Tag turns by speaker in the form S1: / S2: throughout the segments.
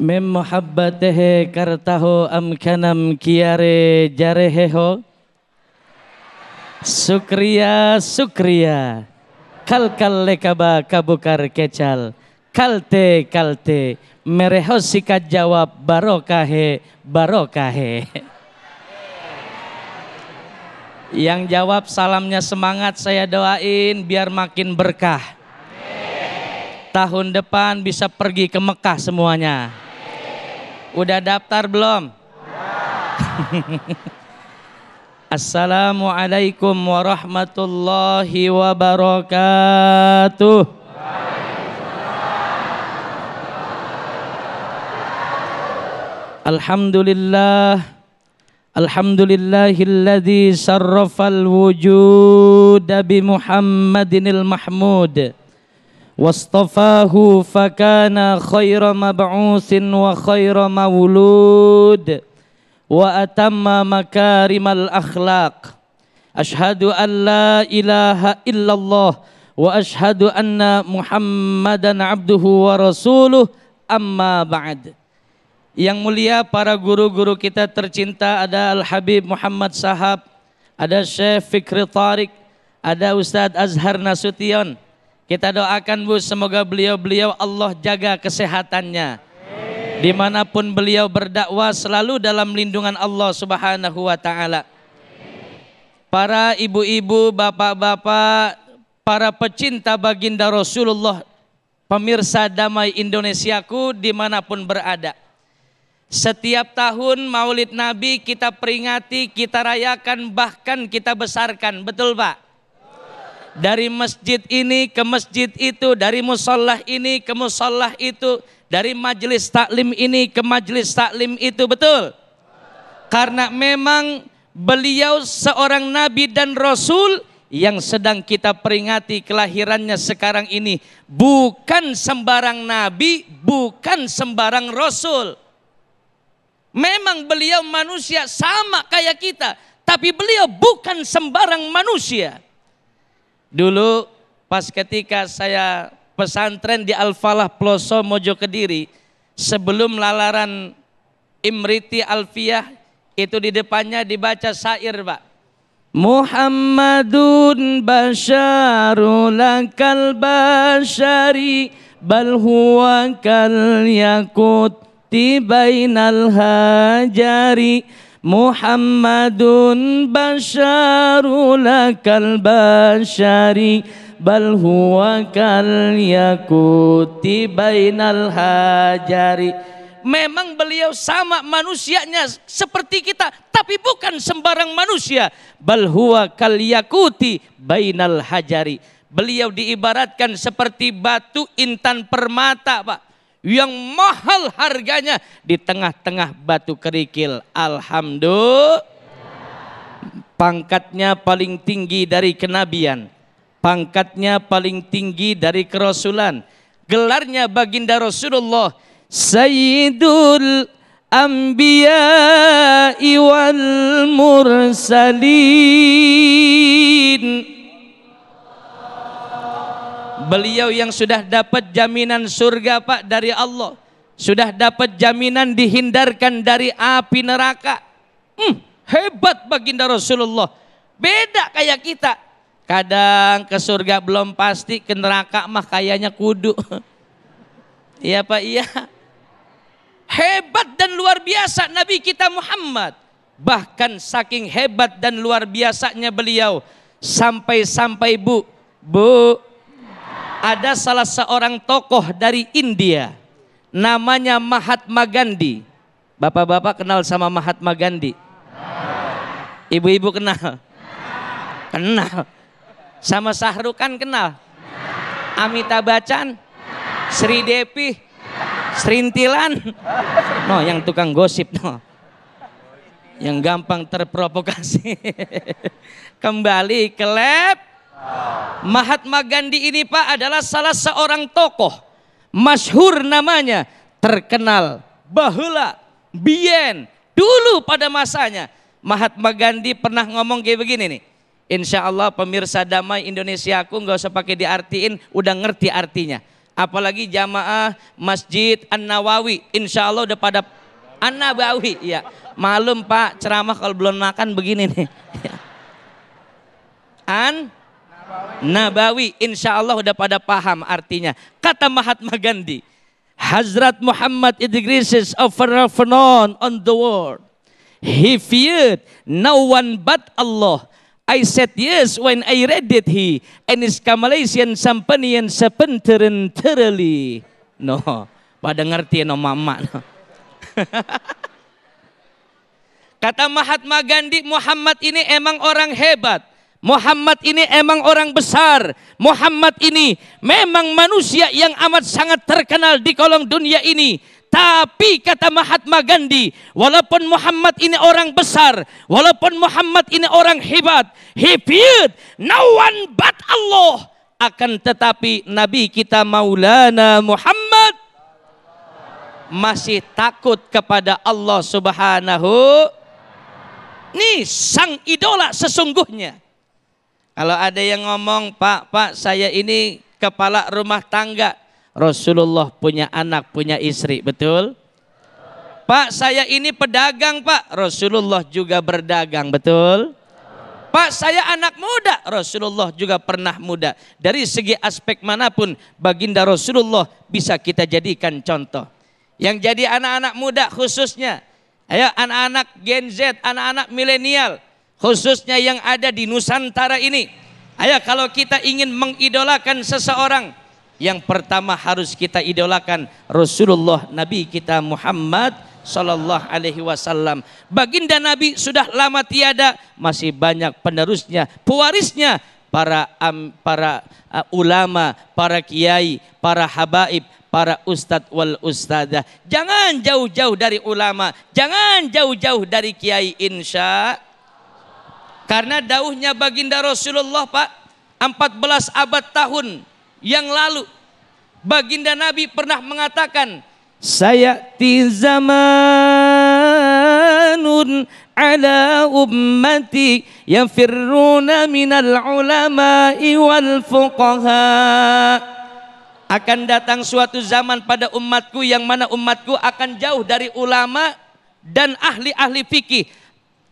S1: Mem muhabbatehe kartaho amkanam kiare jareheho. Sukriya sukriya kalkal lekaba kabukar kecal kalte kalte mereho sikat jawab barokahe barokahe. Yang jawab salamnya semangat, saya doain biar makin berkah. Tahun depan bisa pergi ke Mekah semuanya. Udah daftar belum? Assalamualaikum warahmatullahi wabarakatuh. Alhamdulillah, alhamdulillahilladzi sarrafal wujuda bi Muhammadinil Mahmud wastafahu fakana khaira mab'usin wa khaira maulud wa atamma makarimal akhlaq. Ashhadu an la ilaha illallah wa ashhadu anna Muhammadan abduhu wa rasuluh, amma ba'd. Yang mulia para guru-guru kita tercinta, ada Al-Habib Muhammad Sahab, ada Syekh Fikri Tariq, ada Ustadz Azhar Nasution. Kita doakan Bu, semoga beliau-beliau Allah jaga kesehatannya. Dimanapun beliau berdakwah selalu dalam lindungan Allah Subhanahu wa ta'ala. Para ibu-ibu, bapak-bapak, para pecinta baginda Rasulullah, pemirsa Damai Indonesiaku dimanapun berada. Setiap tahun Maulid Nabi kita peringati, kita rayakan, bahkan kita besarkan, betul Pak? Dari masjid ini ke masjid itu, dari musollah ini ke musollah itu, dari majelis taklim ini ke majelis taklim itu, betul? Karena memang beliau seorang nabi dan rasul yang sedang kita peringati kelahirannya sekarang ini. Bukan sembarang nabi, bukan sembarang rasul. Memang beliau manusia sama kayak kita, tapi beliau bukan sembarang manusia. Dulu pas ketika saya pesantren di Al-Falah Ploso Mojo Kediri, sebelum lalaran Imriti Alfiyah, itu di depannya dibaca syair Pak. Muhammadun basyarul lakal basyari bal huwa kal yakut bainal hajari. Muhammadun basyarul lakal basyari bal huwa kal yakuti bainal hajari. Memang beliau sama manusianya seperti kita, tapi bukan sembarang manusia. Bal huwa kal yakuti bainal hajari. Beliau diibaratkan seperti batu intan permata Pak, yang mahal harganya di tengah-tengah batu kerikil. Alhamdulillah. Pangkatnya paling tinggi dari kenabian, pangkatnya paling tinggi dari kerasulan. Gelarnya baginda Rasulullah Sayyidul Anbiya'i wal Mursalin. Beliau yang sudah dapat jaminan surga Pak dari Allah, sudah dapat jaminan dihindarkan dari api neraka. Hebat baginda Rasulullah. Beda kayak kita. Kadang ke surga belum pasti, ke neraka mah kayaknya kudu. Iya Pak, iya. Hebat dan luar biasa Nabi kita Muhammad. Bahkan saking hebat dan luar biasanya beliau, sampai-sampai Bu, ada salah seorang tokoh dari India, namanya Mahatma Gandhi. Bapak-bapak kenal sama Mahatma Gandhi? Ibu-ibu kenal? Kenal. Sama Sahrukan kenal? Amitabh Bachchan? Sri Devi? Serintilan? No, yang tukang gosip no, yang gampang terprovokasi. Kembali ke lab. Mahatma Gandhi ini Pak adalah salah seorang tokoh masyhur, namanya terkenal bahula bien dulu pada masanya. Mahatma Gandhi pernah ngomong kayak begini nih. Insya Allah pemirsa Damai Indonesia aku nggak usah pakai diartiin, udah ngerti artinya. Apalagi jamaah Masjid An-Nawawi, insya Allah udah pada An-Nabawi, ya. Malum Pak, ceramah kalau belum makan begini nih. An-Nabawi, insya Allah udah pada paham artinya. Kata Mahatma Gandhi, Hazrat Muhammad is the greatest of phenomenon on the world. He feared no one but Allah. I said yes when I read it he and his Malaysian Sampanian sepenterenterally. No, pada ngerti no mama. No. Kata Mahatma Gandhi, Muhammad ini emang orang hebat. Muhammad ini emang orang besar. Muhammad ini memang manusia yang amat sangat terkenal di kolong dunia ini. Tapi kata Mahatma Gandhi, walaupun Muhammad ini orang besar, walaupun Muhammad ini orang hebat, he feared no one but Allah. Akan tetapi Nabi kita Maulana Muhammad masih takut kepada Allah Subhanahu. Nih sang idola sesungguhnya. Kalau ada yang ngomong, Pak, saya ini kepala rumah tangga. Rasulullah punya anak, punya istri, betul? Pak, saya ini pedagang, Pak. Rasulullah juga berdagang, betul? Pak, saya anak muda. Rasulullah juga pernah muda. Dari segi aspek manapun, baginda Rasulullah bisa kita jadikan contoh. Yang jadi anak-anak muda khususnya, ayo anak-anak Gen Z, anak-anak milenial, khususnya yang ada di Nusantara ini. Ayo kalau kita ingin mengidolakan seseorang, yang pertama harus kita idolakan Rasulullah Nabi kita Muhammad sallallahu alaihi wasallam. Baginda Nabi sudah lama tiada, masih banyak penerusnya, pewarisnya, para ulama, para kiai, para habaib, para ustadz wal ustadzah. Jangan jauh-jauh dari ulama, jangan jauh-jauh dari kiai, insya. Karena dauhnya baginda Rasulullah, Pak, 14 abad tahun yang lalu baginda Nabi pernah mengatakan, sayati zamanun ala ummati yafirruna minal ulama'i wal fuqaha. Akan datang suatu zaman pada umatku yang mana umatku akan jauh dari ulama dan ahli-ahli fikih.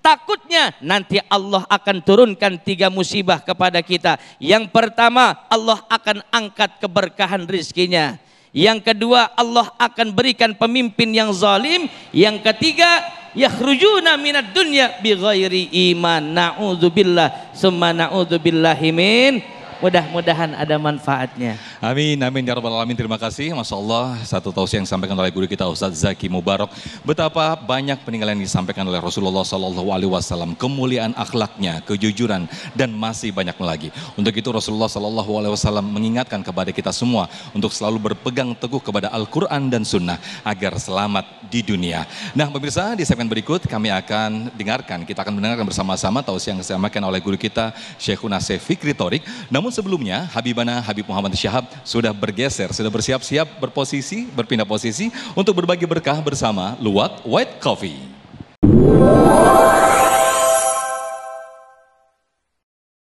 S1: Takutnya nanti Allah akan turunkan 3 musibah kepada kita. Yang pertama, Allah akan angkat keberkahan rizkinya. Yang kedua, Allah akan berikan pemimpin yang zalim. Yang ketiga, yakhrujuna minad dunya bighairi iman. Na'udzubillah summa na'udzubillahi min. Mudah-mudahan ada manfaatnya.
S2: Amin, amin ya rabbal alamin. Terima kasih, Masya Allah, satu tausiah yang disampaikan oleh guru kita Ustadz Zaki Mubarak. Betapa banyak peninggalan yang disampaikan oleh Rasulullah SAW, kemuliaan akhlaknya, kejujuran, dan masih banyak lagi. Untuk itu Rasulullah SAW mengingatkan kepada kita semua untuk selalu berpegang teguh kepada Al-Quran dan Sunnah agar selamat di dunia. Nah pemirsa, di segmen berikut kami akan dengarkan, kita akan mendengarkan bersama-sama tausiah yang disampaikan oleh guru kita Syekhuna Syekh Fikri Thorik. Namun sebelumnya Habibana Habib Muhammad Syahab sudah bergeser, sudah bersiap-siap berpindah posisi untuk berbagi berkah bersama Luwak White Coffee.